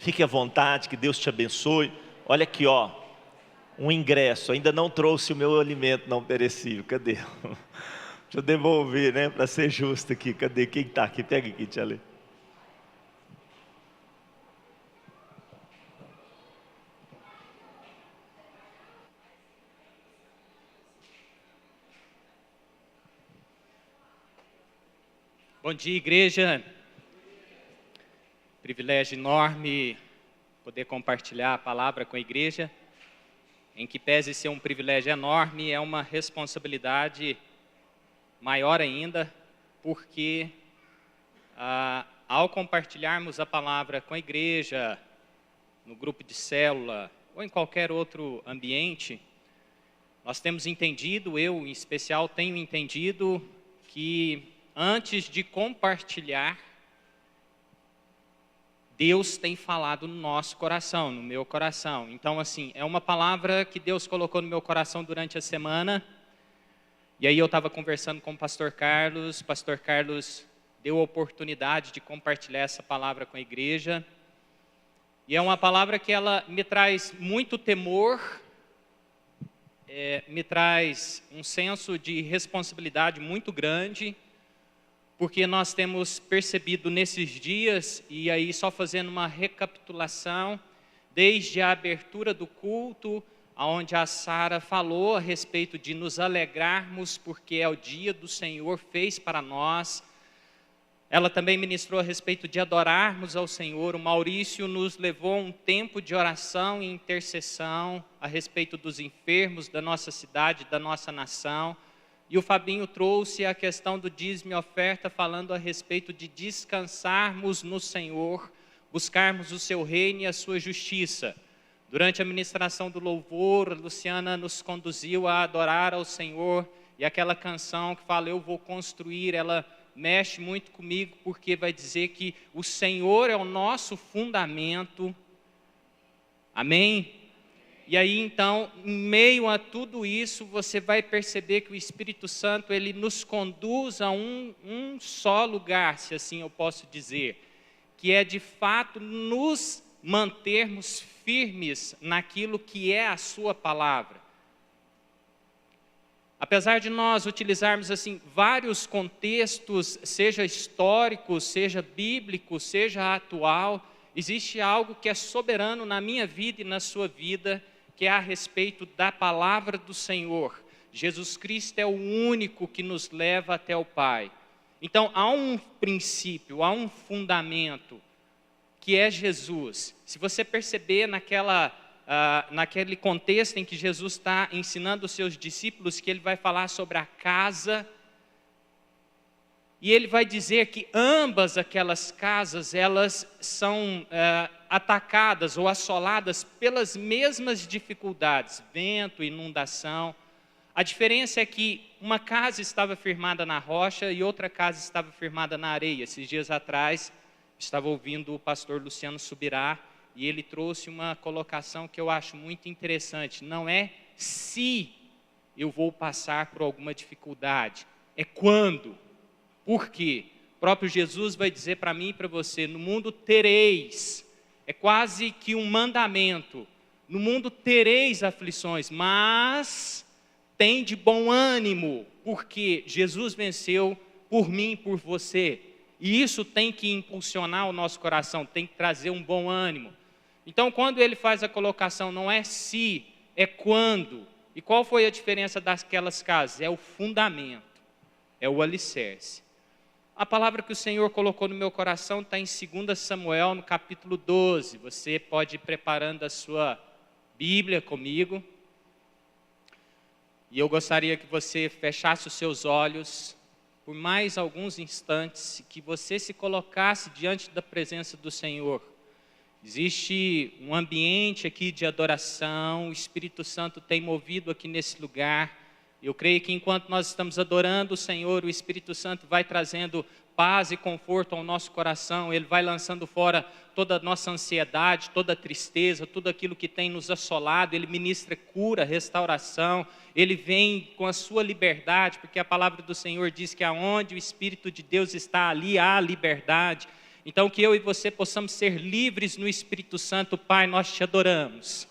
Fique à vontade, que Deus te abençoe. Olha aqui, ó, um ingresso. Ainda não trouxe o meu alimento não perecível. Cadê? Deixa eu devolver, né? Para ser justo aqui. Cadê? Quem está aqui? Pega aqui, tia Lê. Bom dia, igreja. Privilégio enorme poder compartilhar a palavra com a igreja. Em que pese ser um privilégio enorme, é uma responsabilidade maior ainda, porque ao compartilharmos a palavra com a igreja, no grupo de célula ou em qualquer outro ambiente, nós temos entendido, eu em especial tenho entendido, que antes de compartilhar, Deus tem falado no nosso coração, no meu coração. Então, assim, é uma palavra que Deus colocou no meu coração durante a semana. E aí eu estava conversando com o pastor Carlos deu a oportunidade de compartilhar essa palavra com a igreja. E é uma palavra que ela me traz muito temor, me traz um senso de responsabilidade muito grande, porque nós temos percebido nesses dias, e aí só fazendo uma recapitulação, desde a abertura do culto, onde a Sara falou a respeito de nos alegrarmos, porque é o dia do Senhor fez para nós. Ela também ministrou a respeito de adorarmos ao Senhor. O Maurício nos levou a um tempo de oração e intercessão a respeito dos enfermos da nossa cidade, da nossa nação. E o Fabinho trouxe a questão do dízimo e oferta, falando a respeito de descansarmos no Senhor, buscarmos o seu reino e a sua justiça. Durante a ministração do louvor, a Luciana nos conduziu a adorar ao Senhor, e aquela canção que fala, eu vou construir, ela mexe muito comigo, porque vai dizer que o Senhor é o nosso fundamento. Amém? E aí, então, em meio a tudo isso, você vai perceber que o Espírito Santo, ele nos conduz a um só lugar, se assim eu posso dizer, que é, de fato, nos mantermos firmes naquilo que é a sua palavra. Apesar de nós utilizarmos, assim, vários contextos, seja histórico, seja bíblico, seja atual, existe algo que é soberano na minha vida e na sua vida, que é a respeito da palavra do Senhor. Jesus Cristo é o único que nos leva até o Pai. Então, há um princípio, há um fundamento, que é Jesus. Se você perceber naquele contexto em que Jesus está ensinando os seus discípulos, que ele vai falar sobre a casa, e ele vai dizer que ambas aquelas casas, elas são atacadas ou assoladas pelas mesmas dificuldades, vento, inundação. A diferença é que uma casa estava firmada na rocha e outra casa estava firmada na areia. Esses dias atrás, estava ouvindo o pastor Luciano Subirá, e ele trouxe uma colocação que eu acho muito interessante. Não é se eu vou passar por alguma dificuldade, é quando. Por quê? O próprio Jesus vai dizer para mim e para você, no mundo tereis, é quase que um mandamento, no mundo tereis aflições, mas tem de bom ânimo, porque Jesus venceu por mim e por você. E isso tem que impulsionar o nosso coração, tem que trazer um bom ânimo. Então, quando ele faz a colocação, não é se, é quando. E qual foi a diferença daquelas casas? É o fundamento, é o alicerce. A palavra que o Senhor colocou no meu coração está em 2 Samuel, no capítulo 12. Você pode ir preparando a sua Bíblia comigo. E eu gostaria que você fechasse os seus olhos por mais alguns instantes, que você se colocasse diante da presença do Senhor. Existe um ambiente aqui de adoração, o Espírito Santo tem movido aqui nesse lugar. Eu creio que enquanto nós estamos adorando o Senhor, o Espírito Santo vai trazendo paz e conforto ao nosso coração, ele vai lançando fora toda a nossa ansiedade, toda a tristeza, tudo aquilo que tem nos assolado, ele ministra cura, restauração, ele vem com a sua liberdade, porque a palavra do Senhor diz que aonde o Espírito de Deus está, ali há liberdade. Então que eu e você possamos ser livres no Espírito Santo. Pai, nós te adoramos.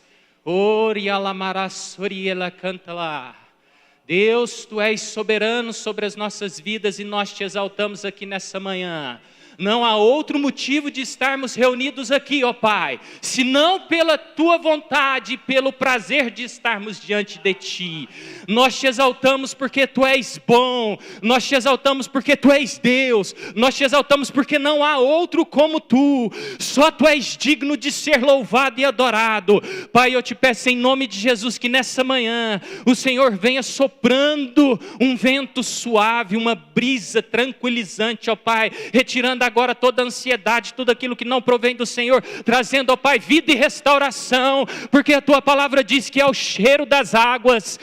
Deus, Tu és soberano sobre as nossas vidas e nós te exaltamos aqui nessa manhã. Não há outro motivo de estarmos reunidos aqui, ó Pai, senão pela Tua vontade e pelo prazer de estarmos diante de Ti. Nós te exaltamos porque Tu és bom, nós te exaltamos porque Tu és Deus, nós te exaltamos porque não há outro como Tu, só Tu és digno de ser louvado e adorado. Pai, eu te peço em nome de Jesus que nessa manhã o Senhor venha soprando um vento suave, uma brisa tranquilizante, ó Pai, retirando agora toda a ansiedade, tudo aquilo que não provém do Senhor, trazendo, ó Pai, vida e restauração, porque a Tua palavra diz que é o cheiro das águas.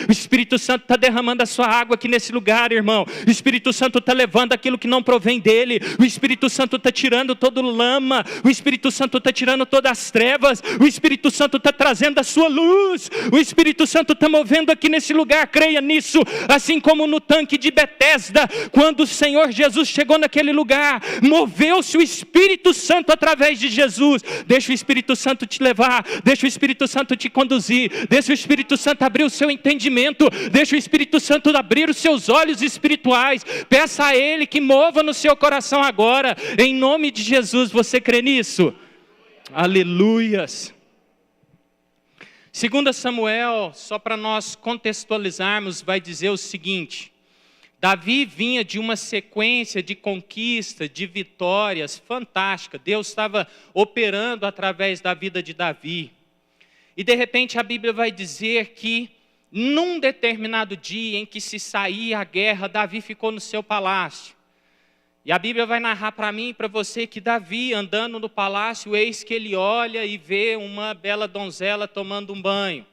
O Espírito Santo está derramando a sua água aqui nesse lugar, irmão. O Espírito Santo está levando aquilo que não provém dele. O Espírito Santo está tirando todo lama. O Espírito Santo está tirando todas as trevas. O Espírito Santo está trazendo a sua luz. O Espírito Santo está movendo aqui nesse lugar, creia nisso. Assim como no tanque de Betesda, quando o Senhor Jesus chegou naquele lugar, moveu-se o Espírito Santo através de Jesus. Deixa o Espírito Santo te levar, deixa o Espírito Santo te conduzir, deixa o Espírito Santo abrir o seu entendimento, deixa o Espírito Santo abrir os seus olhos espirituais. Peça a Ele que mova no seu coração agora, em nome de Jesus. Você crê nisso? Aleluias. 2 Samuel, só para nós contextualizarmos, vai dizer o seguinte: Davi vinha de uma sequência de conquistas, de vitórias fantásticas. Deus estava operando através da vida de Davi. E de repente a Bíblia vai dizer que num determinado dia em que se saía a guerra, Davi ficou no seu palácio. E a Bíblia vai narrar para mim e para você que Davi, andando no palácio, eis que ele olha e vê uma bela donzela tomando um banho.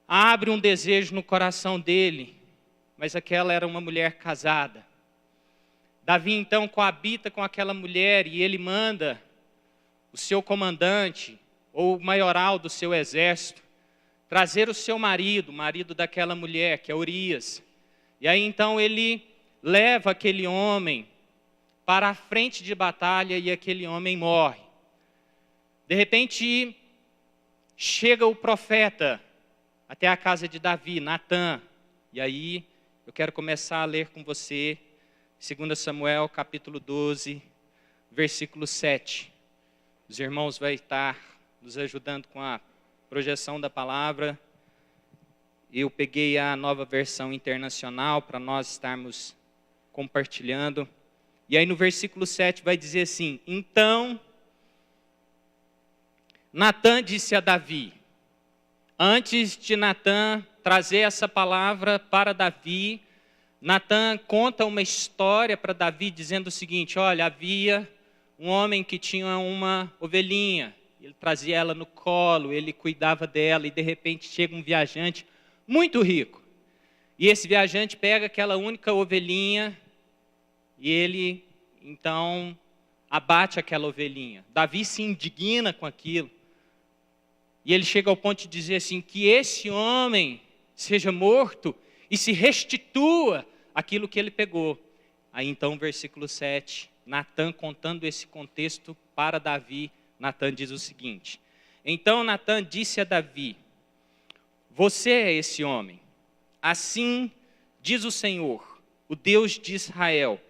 Abre um desejo no coração dele, mas aquela era uma mulher casada. Davi então coabita com aquela mulher e ele manda o seu comandante, ou o maioral do seu exército, trazer o seu marido, o marido daquela mulher, que é Urias. E aí então ele leva aquele homem para a frente de batalha e aquele homem morre. De repente, chega o profeta até a casa de Davi, Natã. E aí, eu quero começar a ler com você, 2 Samuel, capítulo 12, versículo 7. Os irmãos vão estar nos ajudando com a projeção da palavra. Eu peguei a nova versão internacional para nós estarmos compartilhando. E aí no versículo 7 vai dizer assim: Então, Natã disse a Davi. Antes de Natã trazer essa palavra para Davi, Natã conta uma história para Davi dizendo o seguinte: olha, havia um homem que tinha uma ovelhinha, ele trazia ela no colo, ele cuidava dela, e de repente chega um viajante muito rico. E esse viajante pega aquela única ovelhinha e ele então abate aquela ovelhinha. Davi se indigna com aquilo. E ele chega ao ponto de dizer assim, que esse homem seja morto e se restitua aquilo que ele pegou. Aí então, versículo 7, Natã contando esse contexto para Davi, Natã diz o seguinte: Então Natã disse a Davi: Você é esse homem. Assim diz o Senhor, o Deus de Israel: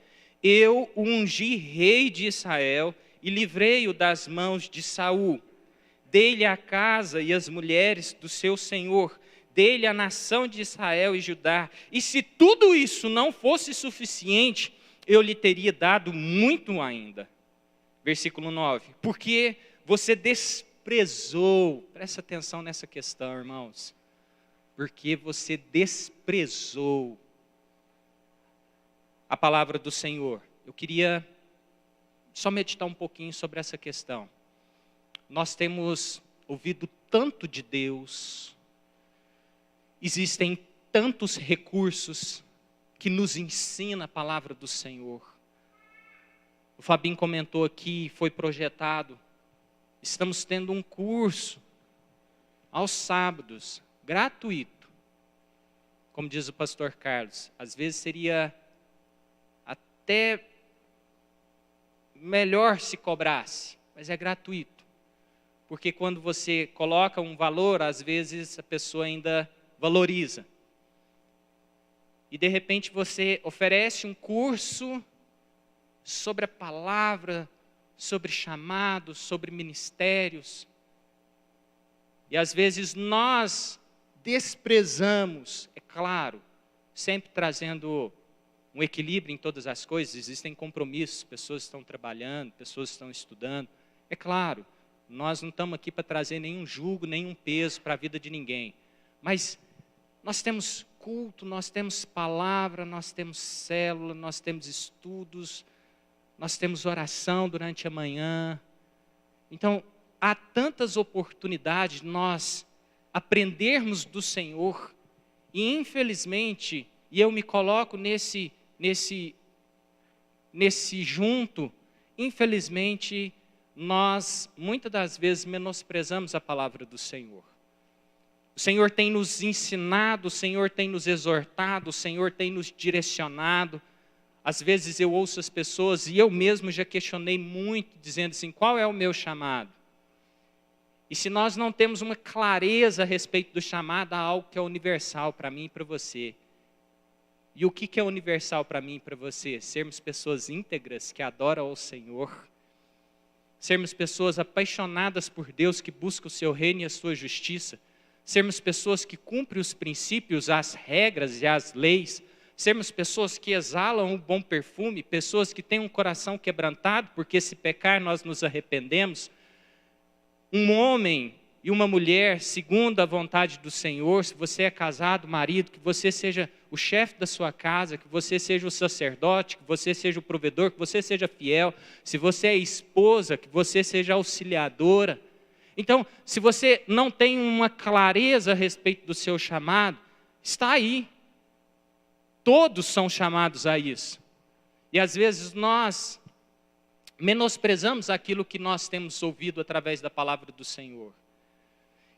Eu o ungi rei de Israel e livrei-o das mãos de Saul. Dei-lhe a casa e as mulheres do seu senhor, dei-lhe a nação de Israel e Judá. E se tudo isso não fosse suficiente, eu lhe teria dado muito ainda. Versículo 9. Porque você desprezou, presta atenção nessa questão, irmãos. Porque você desprezou a palavra do Senhor. Eu queria só meditar um pouquinho sobre essa questão. Nós temos ouvido tanto de Deus, existem tantos recursos que nos ensina a palavra do Senhor. O Fabinho comentou aqui, foi projetado, estamos tendo um curso aos sábados, gratuito. Como diz o pastor Carlos, às vezes seria até melhor se cobrasse, mas é gratuito. Porque quando você coloca um valor, às vezes a pessoa ainda valoriza. E de repente você oferece um curso sobre a palavra, sobre chamados, sobre ministérios. E às vezes nós desprezamos, é claro, sempre trazendo um equilíbrio em todas as coisas, existem compromissos, pessoas estão trabalhando, pessoas estão estudando. É claro, nós não estamos aqui para trazer nenhum jugo, nenhum peso para a vida de ninguém. Mas nós temos culto, nós temos palavra, nós temos célula, nós temos estudos, nós temos oração durante a manhã. Então, há tantas oportunidades de nós aprendermos do Senhor. E infelizmente, e eu me coloco nesse junto, infelizmente, nós muitas das vezes menosprezamos a palavra do Senhor. O Senhor tem nos ensinado, o Senhor tem nos exortado, o Senhor tem nos direcionado. Às vezes eu ouço as pessoas, e eu mesmo já questionei muito, dizendo assim, qual é o meu chamado? E se nós não temos uma clareza a respeito do chamado, há algo que é universal para mim e para você. E o que é universal para mim e para você? Sermos pessoas íntegras que adoram ao Senhor. Sermos pessoas apaixonadas por Deus, que buscam o seu reino e a sua justiça. Sermos pessoas que cumprem os princípios, as regras e as leis. Sermos pessoas que exalam um bom perfume. Pessoas que têm um coração quebrantado, porque se pecar nós nos arrependemos. Um homem e uma mulher, segundo a vontade do Senhor, se você é casado, marido, que você seja o chefe da sua casa, que você seja o sacerdote, que você seja o provedor, que você seja fiel. Se você é esposa, que você seja auxiliadora. Então, se você não tem uma clareza a respeito do seu chamado, está aí. Todos são chamados a isso. E às vezes nós menosprezamos aquilo que nós temos ouvido através da palavra do Senhor.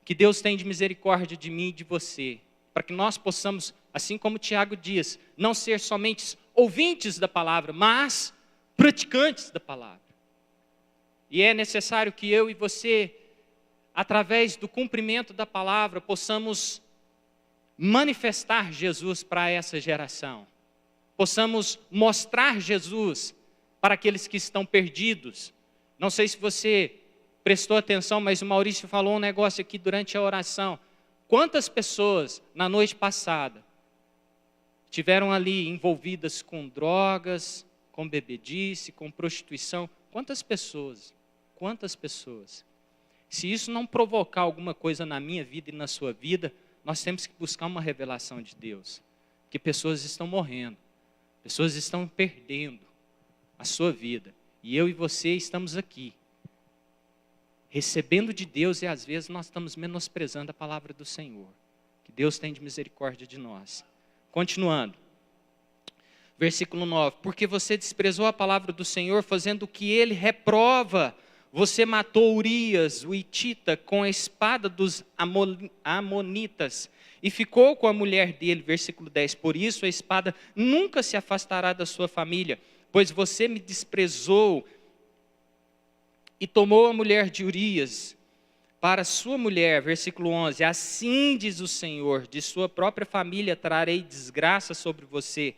Que Deus tenha de misericórdia de mim e de você, para que nós possamos, assim como Tiago diz, não ser somente ouvintes da palavra, mas praticantes da palavra. E é necessário que eu e você, através do cumprimento da palavra, possamos manifestar Jesus para essa geração. Possamos mostrar Jesus para aqueles que estão perdidos. Não sei se você prestou atenção, mas o Maurício falou um negócio aqui durante a oração. Quantas pessoas, na noite passada, tiveram ali envolvidas com drogas, com bebedice, com prostituição? Quantas pessoas? Quantas pessoas? Se isso não provocar alguma coisa na minha vida e na sua vida, nós temos que buscar uma revelação de Deus. Que pessoas estão morrendo, pessoas estão perdendo a sua vida. E eu e você estamos aqui, recebendo de Deus, e às vezes nós estamos menosprezando a palavra do Senhor. Que Deus tenha de misericórdia de nós. Continuando. Versículo 9. Porque você desprezou a palavra do Senhor, fazendo o que ele reprova. Você matou Urias, o hitita, com a espada dos amonitas, e ficou com a mulher dele. Versículo 10. Por isso a espada nunca se afastará da sua família, pois você me desprezou e tomou a mulher de Urias para sua mulher. Versículo 11. Assim diz o Senhor, de sua própria família trarei desgraça sobre você.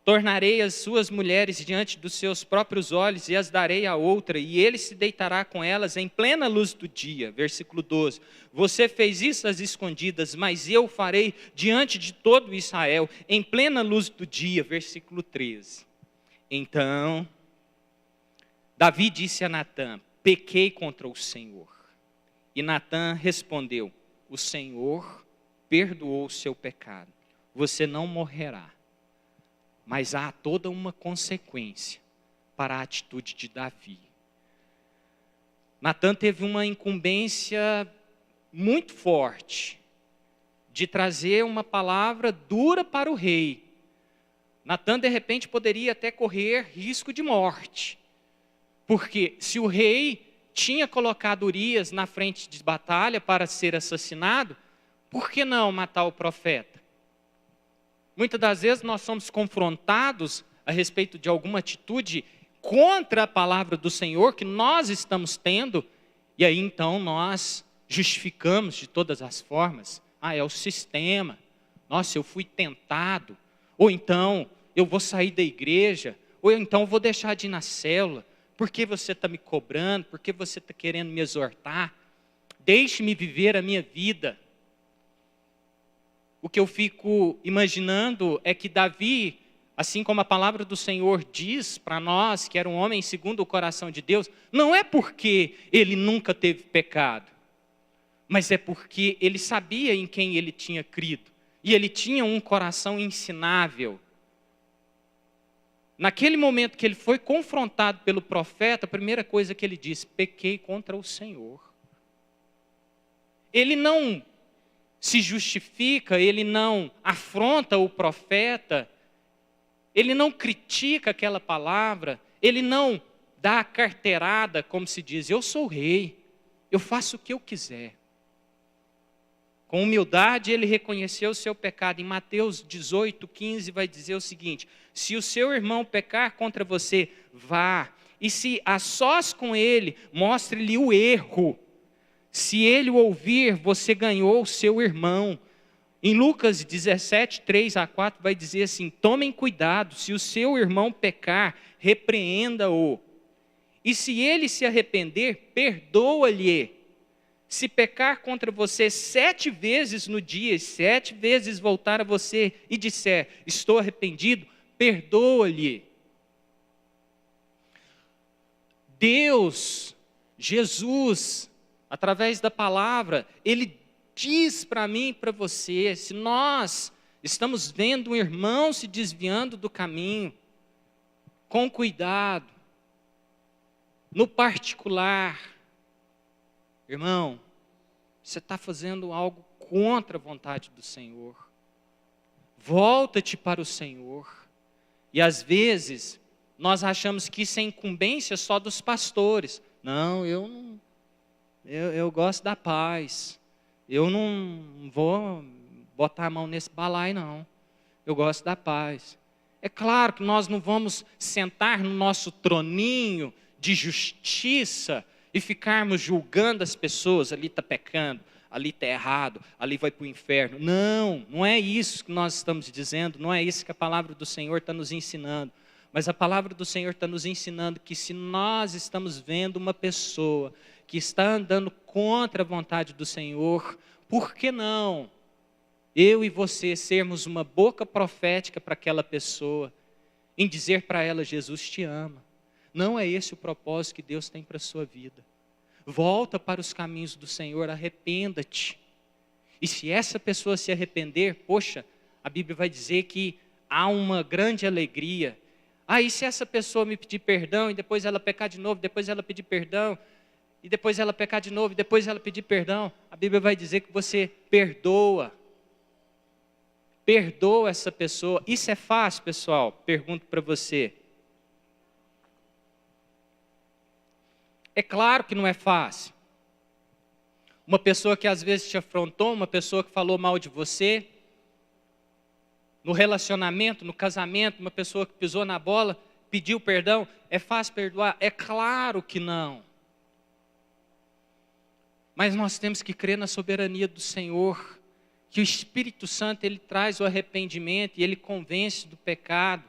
Tornarei as suas mulheres diante dos seus próprios olhos e as darei a outra, e ele se deitará com elas em plena luz do dia. Versículo 12. Você fez isso às escondidas, mas eu farei diante de todo Israel, em plena luz do dia. Versículo 13. Então, Davi disse a Natã, pequei contra o Senhor. E Natã respondeu, o Senhor perdoou o seu pecado, você não morrerá. Mas há toda uma consequência para a atitude de Davi. Natã teve uma incumbência muito forte de trazer uma palavra dura para o rei. Natã, de repente, poderia até correr risco de morte. Porque se o rei tinha colocado Urias na frente de batalha para ser assassinado, por que não matar o profeta? Muitas das vezes nós somos confrontados a respeito de alguma atitude contra a palavra do Senhor que nós estamos tendo, e aí então nós justificamos de todas as formas. É o sistema. Nossa, eu fui tentado. Ou então, eu vou sair da igreja. Ou então, eu vou deixar de ir na célula. Por que você está me cobrando? Por que você está querendo me exortar? Deixe-me viver a minha vida. O que eu fico imaginando é que Davi, assim como a palavra do Senhor diz para nós, que era um homem segundo o coração de Deus, não é porque ele nunca teve pecado, mas é porque ele sabia em quem ele tinha crido. E ele tinha um coração ensinável. Naquele momento que ele foi confrontado pelo profeta, a primeira coisa que ele disse: pequei contra o Senhor. Ele não se justifica, ele não afronta o profeta, ele não critica aquela palavra, ele não dá a carteirada, como se diz: eu sou rei, eu faço o que eu quiser. Com humildade ele reconheceu o seu pecado. Em Mateus 18:15 vai dizer o seguinte: se o seu irmão pecar contra você, vá, e se a sós com ele, mostre-lhe o erro. Se ele o ouvir, você ganhou o seu irmão. Em Lucas 17:3-4 vai dizer assim: tomem cuidado, se o seu irmão pecar, repreenda-o. E se ele se arrepender, perdoa-lhe. Se pecar contra você 7 vezes no dia, e 7 vezes voltar a você e disser: estou arrependido, perdoa-lhe. Deus, Jesus, através da palavra, Ele diz para mim e para você: se nós estamos vendo um irmão se desviando do caminho, com cuidado, no particular, irmão, você está fazendo algo contra a vontade do Senhor. Volta-te para o Senhor. E às vezes, nós achamos que isso é incumbência só dos pastores. Não, eu gosto da paz. Eu não vou botar a mão nesse balaio, não. Eu gosto da paz. É claro que nós não vamos sentar no nosso troninho de justiça e ficarmos julgando as pessoas: ali está pecando, ali está errado, ali vai para o inferno. Não, não é isso que nós estamos dizendo, não é isso que a palavra do Senhor está nos ensinando. Mas a palavra do Senhor está nos ensinando que se nós estamos vendo uma pessoa que está andando contra a vontade do Senhor, por que não eu e você sermos uma boca profética para aquela pessoa, em dizer para ela: Jesus te ama. Não é esse o propósito que Deus tem para a sua vida. Volta para os caminhos do Senhor, arrependa-te. E se essa pessoa se arrepender, poxa, a Bíblia vai dizer que há uma grande alegria. E se essa pessoa me pedir perdão, e depois ela pecar de novo, depois ela pedir perdão, e depois ela pecar de novo, e depois ela pedir perdão, a Bíblia vai dizer que você perdoa. Perdoa essa pessoa. Isso é fácil, pessoal? Pergunto para você. É claro que não é fácil. Uma pessoa que às vezes te afrontou, uma pessoa que falou mal de você, no relacionamento, no casamento, uma pessoa que pisou na bola, pediu perdão, é fácil perdoar? É claro que não. Mas nós temos que crer na soberania do Senhor, que o Espírito Santo ele traz o arrependimento e ele convence do pecado.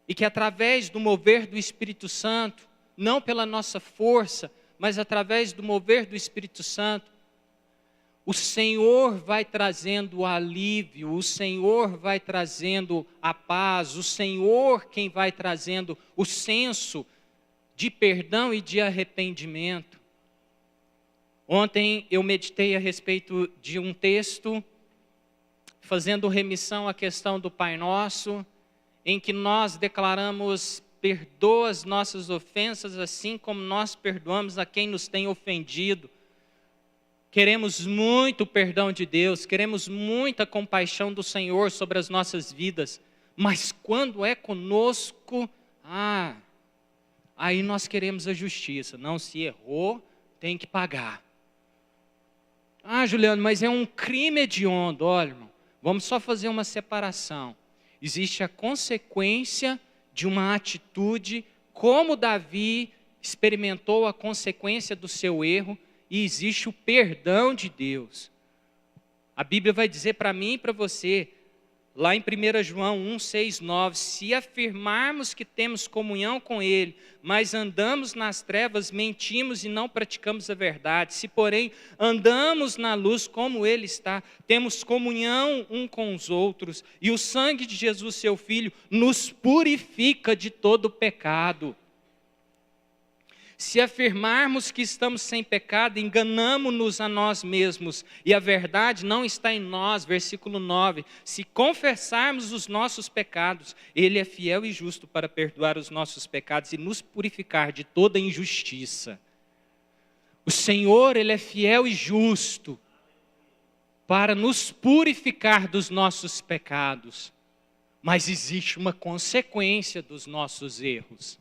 E que através do mover do Espírito Santo, não pela nossa força, mas através do mover do Espírito Santo, o Senhor vai trazendo o alívio, o Senhor vai trazendo a paz, o Senhor quem vai trazendo o senso de perdão e de arrependimento. Ontem eu meditei a respeito de um texto, fazendo remissão à questão do Pai Nosso, em que nós declaramos: perdoa as nossas ofensas, assim como nós perdoamos a quem nos tem ofendido. Queremos muito o perdão de Deus, queremos muita compaixão do Senhor sobre as nossas vidas, mas quando é conosco, aí nós queremos a justiça. Não, se errou, tem que pagar. Juliano, mas é um crime hediondo. Olha, irmão, vamos só fazer uma separação. existe a consequência de uma atitude, como Davi experimentou a consequência do seu erro, e existe o perdão de Deus. A Bíblia vai dizer para mim e para você, lá em 1 João 1, 6, 9, se afirmarmos que temos comunhão com Ele, mas andamos nas trevas, mentimos e não praticamos a verdade. Se, porém, andamos na luz como Ele está, temos comunhão um com os outros, e o sangue de Jesus, seu Filho, nos purifica de todo pecado. Se afirmarmos que estamos sem pecado, enganamo-nos a nós mesmos, e a verdade não está em nós. Versículo 9, se confessarmos os nossos pecados, Ele é fiel e justo para perdoar os nossos pecados e nos purificar de toda injustiça. O Senhor, Ele é fiel e justo para nos purificar dos nossos pecados, mas existe uma consequência dos nossos erros.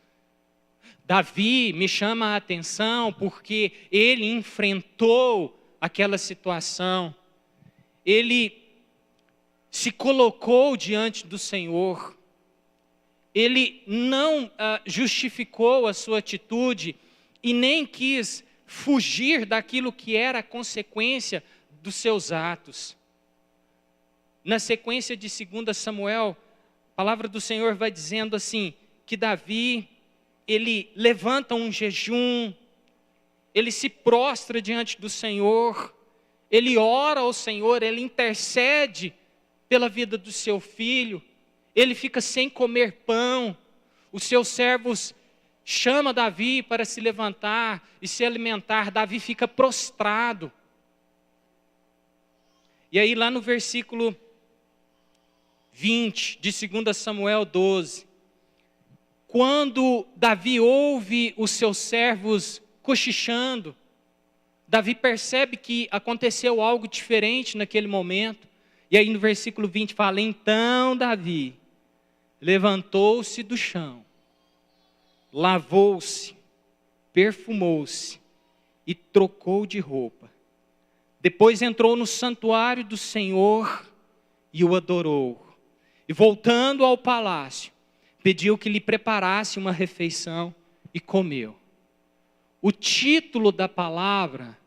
Davi me chama a atenção porque ele enfrentou aquela situação, ele se colocou diante do Senhor, ele não justificou a sua atitude e nem quis fugir daquilo que era a consequência dos seus atos. Na sequência de 2 Samuel, a palavra do Senhor vai dizendo assim, que Davi, ele levanta um jejum, ele se prostra diante do Senhor, ele ora ao Senhor, ele intercede pela vida do seu filho, ele fica sem comer pão, os seus servos chamam Davi para se levantar e se alimentar, Davi fica prostrado. E aí lá no versículo 20 de 2 Samuel 12, quando Davi ouve os seus servos cochichando, Davi percebe que aconteceu algo diferente naquele momento. E aí no versículo 20 fala, então Davi levantou-se do chão, lavou-se, perfumou-se e trocou de roupa. Depois entrou no santuário do Senhor e o adorou. E voltando ao palácio, pediu que lhe preparasse uma refeição e comeu. O título da palavra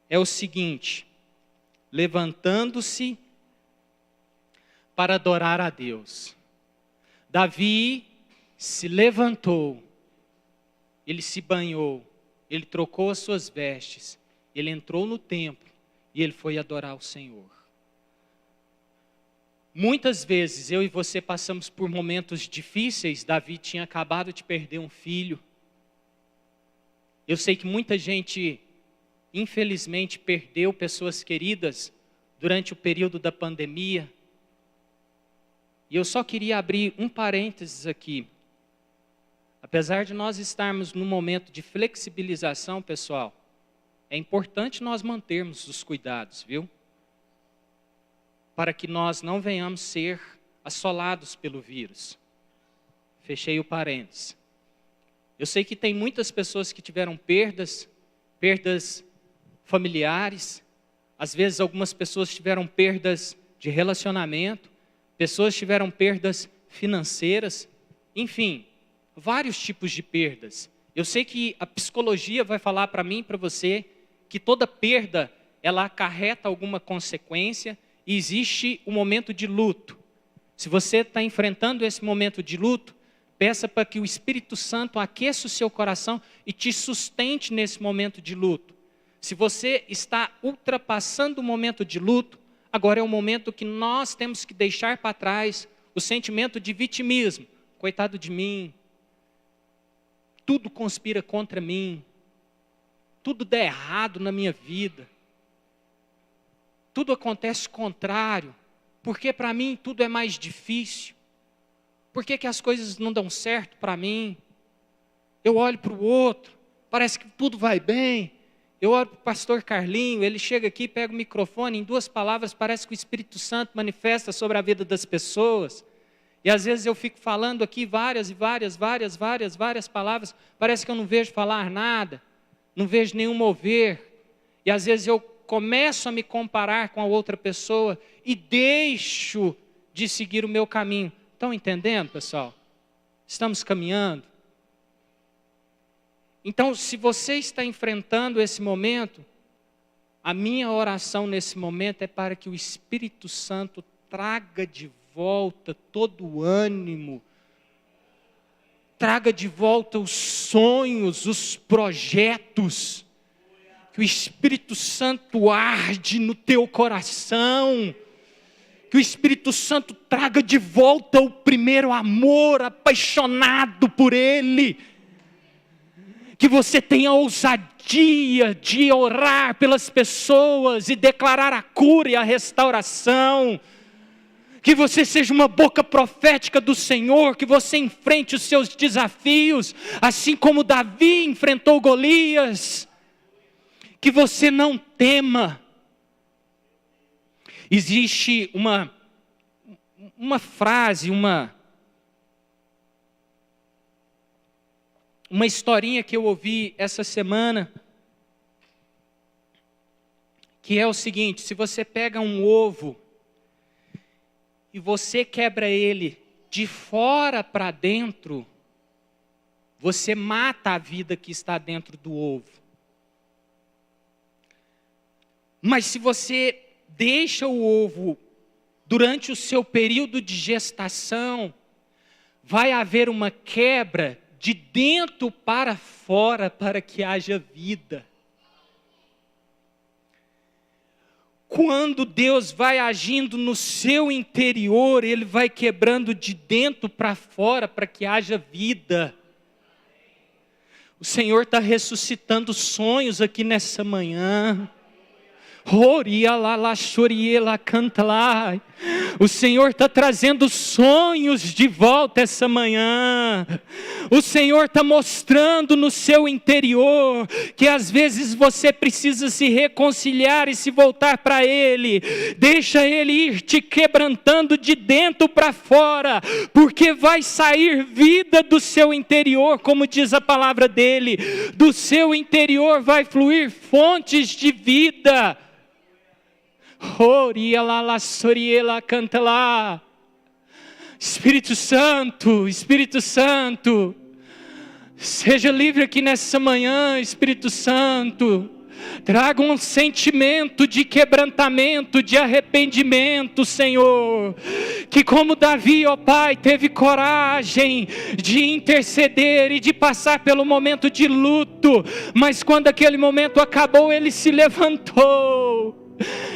é o seguinte, levantando-se para adorar a Deus. Davi se levantou, ele se banhou, ele trocou as suas vestes, ele entrou no templo e ele foi adorar o Senhor. Muitas vezes eu e você passamos por momentos difíceis. Davi tinha acabado de perder um filho. Eu sei que muita gente, infelizmente, perdeu pessoas queridas durante o período da pandemia. E eu só queria abrir um parênteses aqui. Apesar de nós estarmos num momento de flexibilização, pessoal, é importante nós mantermos os cuidados, viu? Para que nós não venhamos ser assolados pelo vírus. Fechei o parênteses. Eu sei que tem muitas pessoas que tiveram perdas familiares, às vezes algumas pessoas tiveram perdas de relacionamento, pessoas tiveram perdas financeiras, enfim, vários tipos de perdas. Eu sei que a psicologia vai falar para mim e para você que toda perda, ela acarreta alguma consequência, e existe um momento de luto. Se você está enfrentando esse momento de luto, peça para que o Espírito Santo aqueça o seu coração e te sustente nesse momento de luto. Se você está ultrapassando o momento de luto, agora é o momento que nós temos que deixar para trás o sentimento de vitimismo. Coitado de mim, tudo conspira contra mim, tudo dá errado na minha vida. Tudo acontece contrário, porque para mim tudo é mais difícil. Por que as coisas não dão certo para mim? Eu olho para o outro, parece que tudo vai bem. Eu olho para o pastor Carlinho, ele chega aqui, pega o microfone, em 2 palavras parece que o Espírito Santo manifesta sobre a vida das pessoas. E às vezes eu fico falando aqui várias palavras, parece que eu não vejo falar nada, não vejo nenhum mover. E às vezes eu começo a me comparar com a outra pessoa e deixo de seguir o meu caminho. Estão entendendo, pessoal? Estamos caminhando. Então, se você está enfrentando esse momento, a minha oração nesse momento é para que o Espírito Santo traga de volta todo o ânimo, traga de volta os sonhos, os projetos, que o Espírito Santo arde no teu coração, que o Espírito Santo traga de volta o primeiro amor, apaixonado por Ele, que você tenha ousadia de orar pelas pessoas e declarar a cura e a restauração, que você seja uma boca profética do Senhor, que você enfrente os seus desafios, assim como Davi enfrentou Golias, que você não tema. Existe uma frase, uma historinha que eu ouvi essa semana, que é o seguinte: se você pega um ovo e você quebra ele de fora para dentro, você mata a vida que está dentro do ovo. Mas se você deixa o ovo durante o seu período de gestação, vai haver uma quebra de dentro para fora para que haja vida. Quando Deus vai agindo no seu interior, Ele vai quebrando de dentro para fora para que haja vida. O Senhor está ressuscitando sonhos aqui nessa manhã. O Senhor está trazendo sonhos de volta essa manhã. O Senhor está mostrando no seu interior que às vezes você precisa se reconciliar e se voltar para Ele. Deixa Ele ir te quebrantando de dentro para fora, porque vai sair vida do seu interior, como diz a palavra dele. Do seu interior vai fluir fontes de vida. Canta lá. Espírito Santo, Espírito Santo, seja livre aqui nessa manhã, Espírito Santo. Traga um sentimento de quebrantamento, de arrependimento, Senhor. Que como Davi, ó Pai, teve coragem de interceder e de passar pelo momento de luto, mas quando aquele momento acabou, ele se levantou.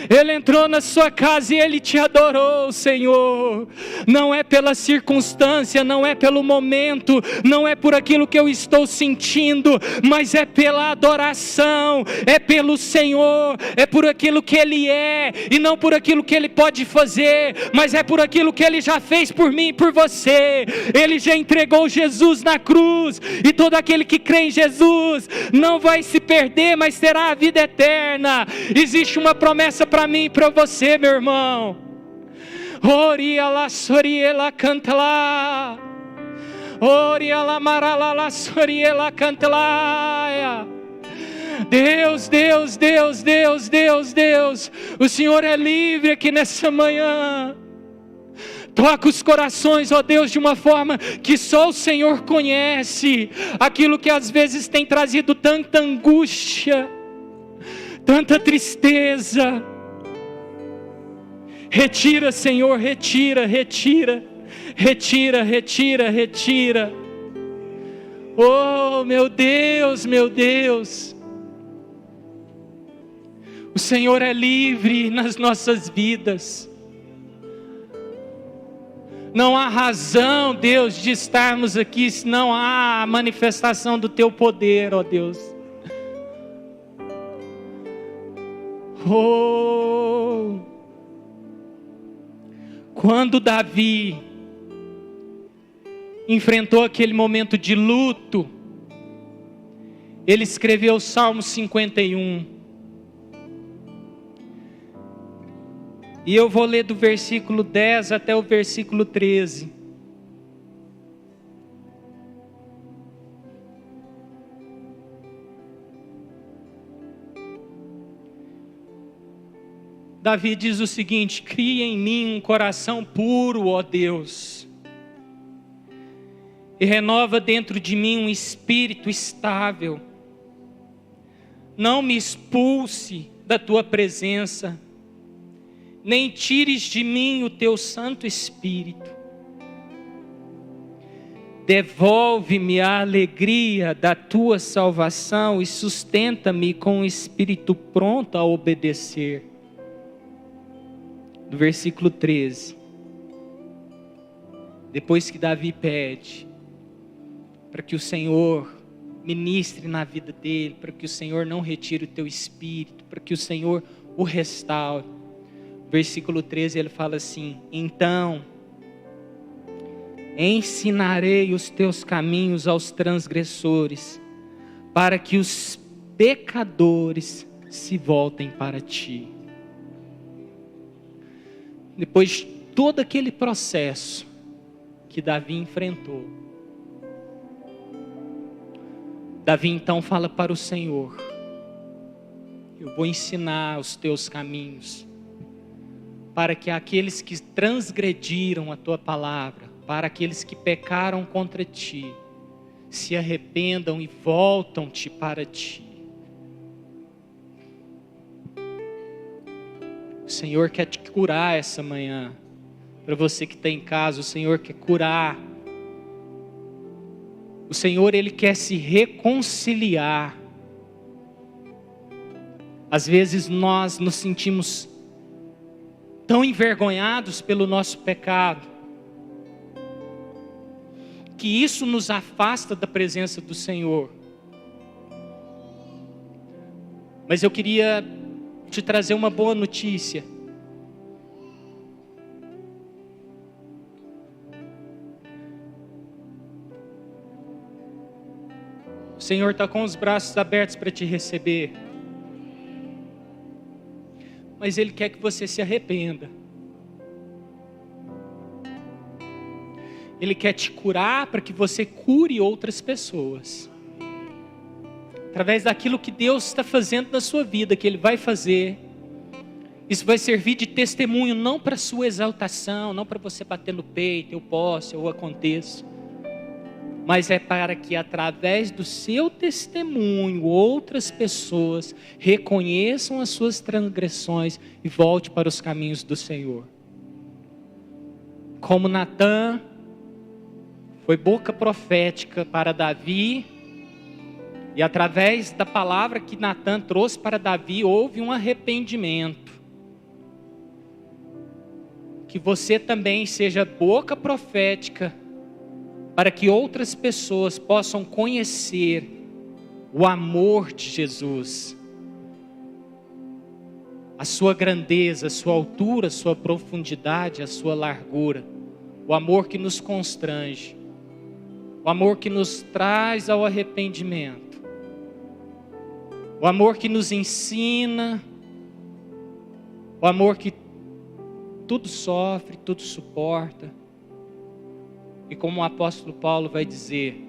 Ele entrou na sua casa e Ele te adorou, Senhor. Não é pela circunstância, não é pelo momento, não é por aquilo que eu estou sentindo, mas é pela adoração, é pelo Senhor, é por aquilo que Ele é, e não por aquilo que Ele pode fazer, mas é por aquilo que Ele já fez por mim e por você. Ele já entregou Jesus na cruz, e todo aquele que crê em Jesus não vai se perder, mas terá a vida eterna. Existe uma promessa para mim e para você, meu irmão. Oriala soriela canta lá. Oriala marala soriela canta lá. Deus, Deus, Deus, Deus, Deus, Deus. O Senhor é livre aqui nessa manhã. Toca os corações, ó Deus, de uma forma que só o Senhor conhece. Aquilo que às vezes tem trazido tanta angústia, tanta tristeza. Retira, Senhor, retira, retira, retira, retira, retira. Oh, meu Deus, meu Deus. O Senhor é livre nas nossas vidas. Não há razão, Deus, de estarmos aqui se não há a manifestação do Teu poder, ó Deus. Oh, quando Davi enfrentou aquele momento de luto, ele escreveu o Salmo 51. E eu vou ler do versículo 10 até o versículo 13. Davi diz o seguinte: cria em mim um coração puro, ó Deus, e renova dentro de mim um espírito estável. Não me expulse da tua presença, nem tires de mim o teu Santo Espírito. Devolve-me a alegria da tua salvação e sustenta-me com um espírito pronto a obedecer. No versículo 13, depois que Davi pede para que o Senhor ministre na vida dele, para que o Senhor não retire o teu espírito, para que o Senhor o restaure. Versículo 13 ele fala assim: então ensinarei os teus caminhos aos transgressores, para que os pecadores se voltem para ti. Depois de todo aquele processo que Davi enfrentou, Davi então fala para o Senhor: eu vou ensinar os teus caminhos, para que aqueles que transgrediram a tua palavra, para aqueles que pecaram contra ti, se arrependam e voltam-te para ti. O Senhor quer te curar essa manhã. Para você que está em casa, o Senhor quer curar. O Senhor, Ele quer se reconciliar. Às vezes nós nos sentimos tão envergonhados pelo nosso pecado, que isso nos afasta da presença do Senhor. Mas eu queria te trazer uma boa notícia. O Senhor está com os braços abertos para te receber. Mas Ele quer que você se arrependa. Ele quer te curar para que você cure outras pessoas. Através daquilo que Deus está fazendo na sua vida, que Ele vai fazer. Isso vai servir de testemunho, não para sua exaltação, não para você bater no peito, eu posso, eu aconteço. Mas é para que através do seu testemunho, outras pessoas reconheçam as suas transgressões e voltem para os caminhos do Senhor. Como Natã foi boca profética para Davi, e através da palavra que Natã trouxe para Davi, houve um arrependimento. Que você também seja boca profética, para que outras pessoas possam conhecer o amor de Jesus, a sua grandeza, a sua altura, a sua profundidade, a sua largura, o amor que nos constrange, o amor que nos traz ao arrependimento, o amor que nos ensina, o amor que tudo sofre, tudo suporta. E como o apóstolo Paulo vai dizer: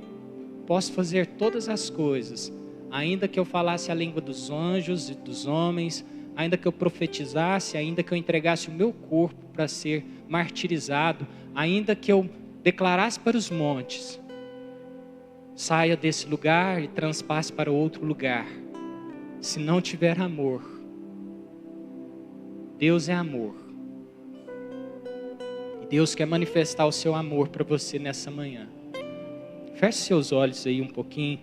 posso fazer todas as coisas, ainda que eu falasse a língua dos anjos e dos homens, ainda que eu profetizasse, ainda que eu entregasse o meu corpo para ser martirizado, ainda que eu declarasse para os montes: saia desse lugar e transpasse para outro lugar. Se não tiver amor, Deus é amor. E Deus quer manifestar o seu amor para você nessa manhã. Feche seus olhos aí um pouquinho.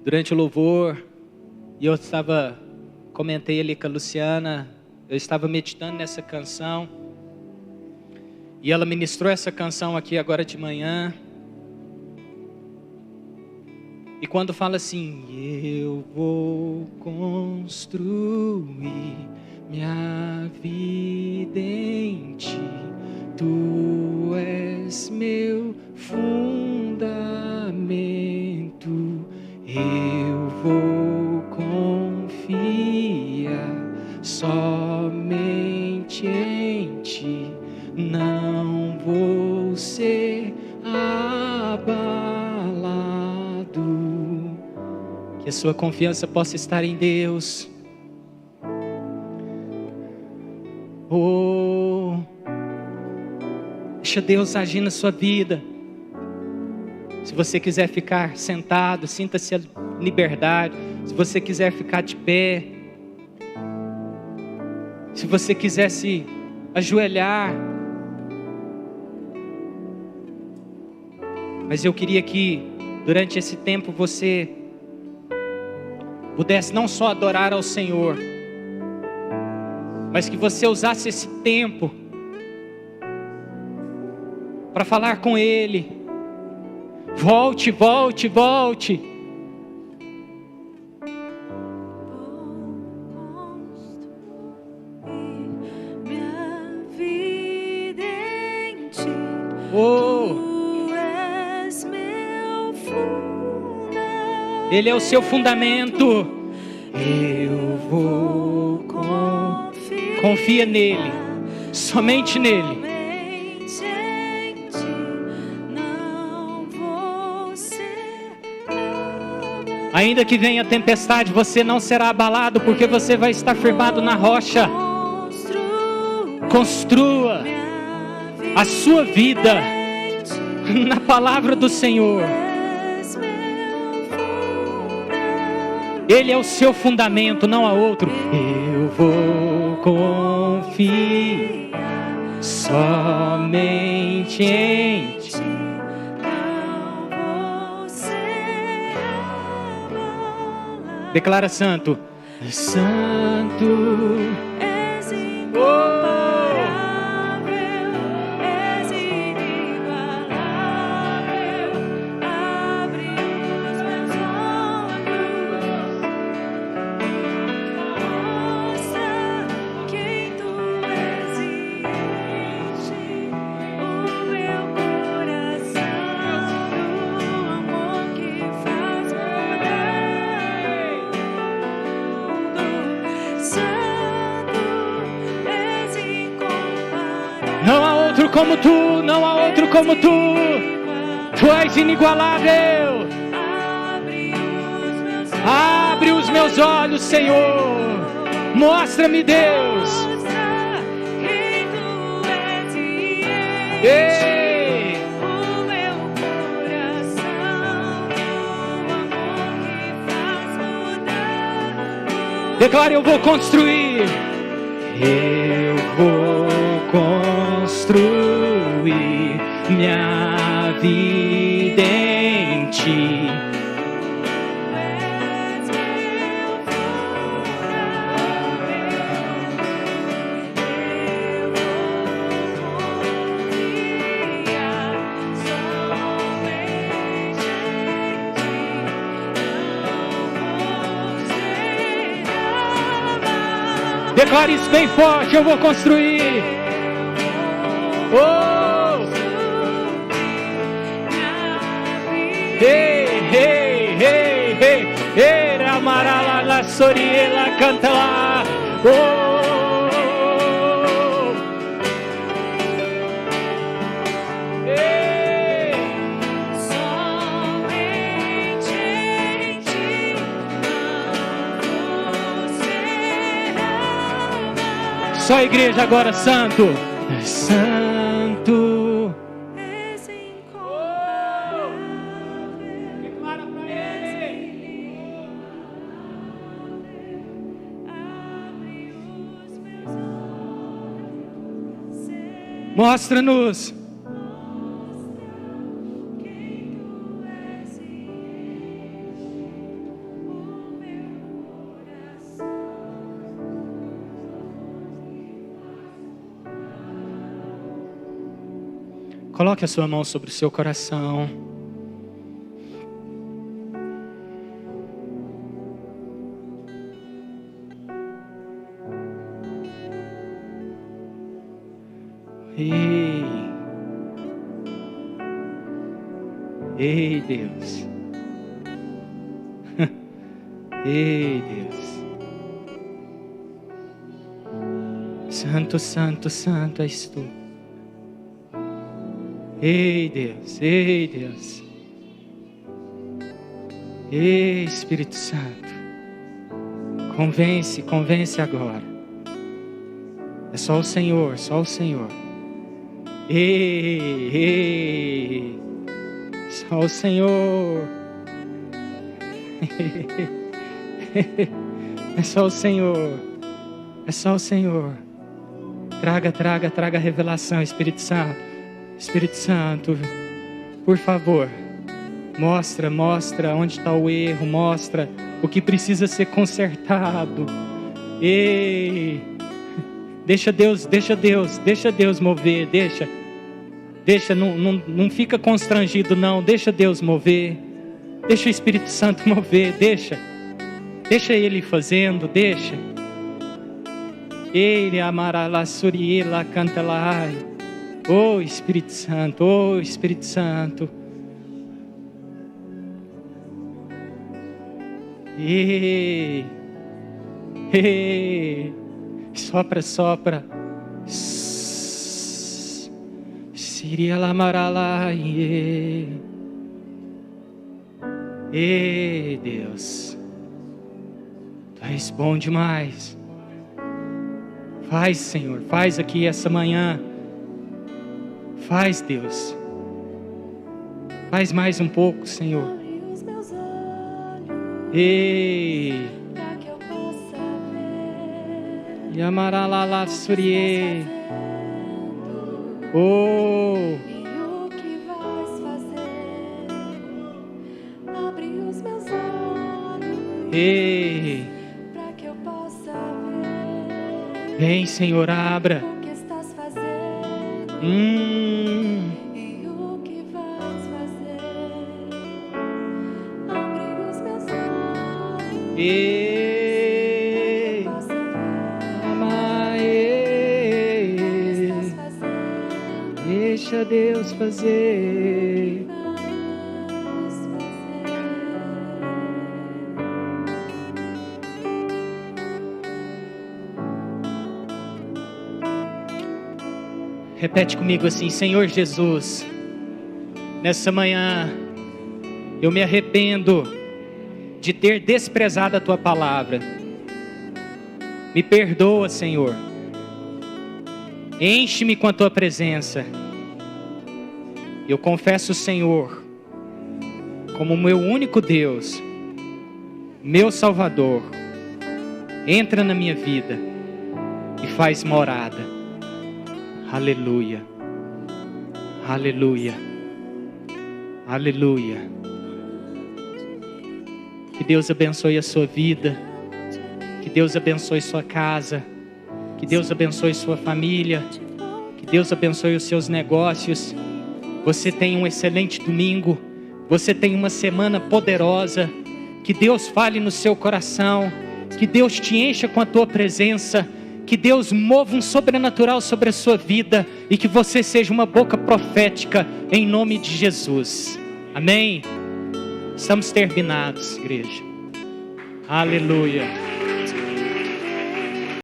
Durante o louvor, e eu comentei ali com a Luciana, eu estava meditando nessa canção, e ela ministrou essa canção aqui agora de manhã. E quando fala assim: eu vou construir minha vida em ti, tu és meu fundamento, eu vou confiar somente em ti, não vou ser abalado, Que a sua confiança possa estar em Deus. Oh, deixa Deus agir na sua vida. Se você quiser ficar sentado, sinta-se à liberdade. Se você quiser ficar de pé, se você quiser se ajoelhar, mas eu queria que durante esse tempo você pudesse não só adorar ao Senhor, mas que você usasse esse tempo para falar com Ele. Volte, volte, volte. Ele é o seu fundamento. Eu vou confiar. Confia nele, somente nele. Ainda que venha tempestade, você não será abalado, porque você vai estar firmado na rocha. Construa a sua vida na palavra do Senhor. Ele é o seu fundamento, não há outro. Eu vou confiar somente em ti. Declara santo. Santo. Não há outro como tu, não há outro como tu. Tu és inigualável. Abre os meus olhos, Senhor. Mostra-me, Deus. Ei. Declare: eu vou construir. Eu vou construir minha vida em ti. Declare isso bem forte: eu vou construir. Oh! Hey, hey, hey, hey, hey, Ramarala, la Soriela, canta lá. Oh! Hey! Somente em ti só a igreja agora, santo. Santo. Declara para ele. Mostra-nos. Coloque a sua mão sobre o seu coração. Ei, ei, Deus. Ei, Deus. Santo, santo, santo és tu. Ei, Deus, ei, Deus. Ei, Espírito Santo, convence agora. É só o Senhor, só o Senhor. Ei, só o Senhor. É só o Senhor. É só o Senhor. Traga revelação, Espírito Santo. Espírito Santo, por favor, mostra onde está o erro, mostra o que precisa ser consertado. Ei, deixa Deus mover, deixa, não fica constrangido não, deixa Deus mover, deixa o Espírito Santo mover, deixa Ele fazendo, deixa. Ele amará lá, suriela, canta lá. Oh Espírito Santo, oh Espírito Santo. Ei, sopra. Siria la marala. Ei, Deus, Tu és bom demais. Faz, Senhor, faz aqui essa manhã. Faz, Deus. Faz mais um pouco, Senhor. Ei, Yamaralala Surie. Oh, E o que vais fazer? Abre os meus olhos ei, para que eu possa ver vem, Senhor, abra. o que estás fazendo. E o que vais fazer? Abre os meus olhos ei, possa ver ama, o que estás fazendo. deixa Deus fazer. Vais fazer. Repete comigo assim: Senhor Jesus, nessa manhã eu me arrependo de ter desprezado a Tua palavra. Me perdoa, Senhor. Enche-me com a Tua presença. Eu confesso o Senhor como meu único Deus, meu Salvador. Entra na minha vida e faz morada. Aleluia, aleluia, aleluia. Que Deus abençoe a sua vida, que Deus abençoe sua casa, que Deus abençoe sua família, que Deus abençoe os seus negócios. Você tem um excelente domingo, você tem uma semana poderosa. Que Deus fale no seu coração, que Deus te encha com a tua presença, que Deus mova um sobrenatural sobre a sua vida e que você seja uma boca profética em nome de Jesus. Amém? Estamos terminados, igreja. Aleluia.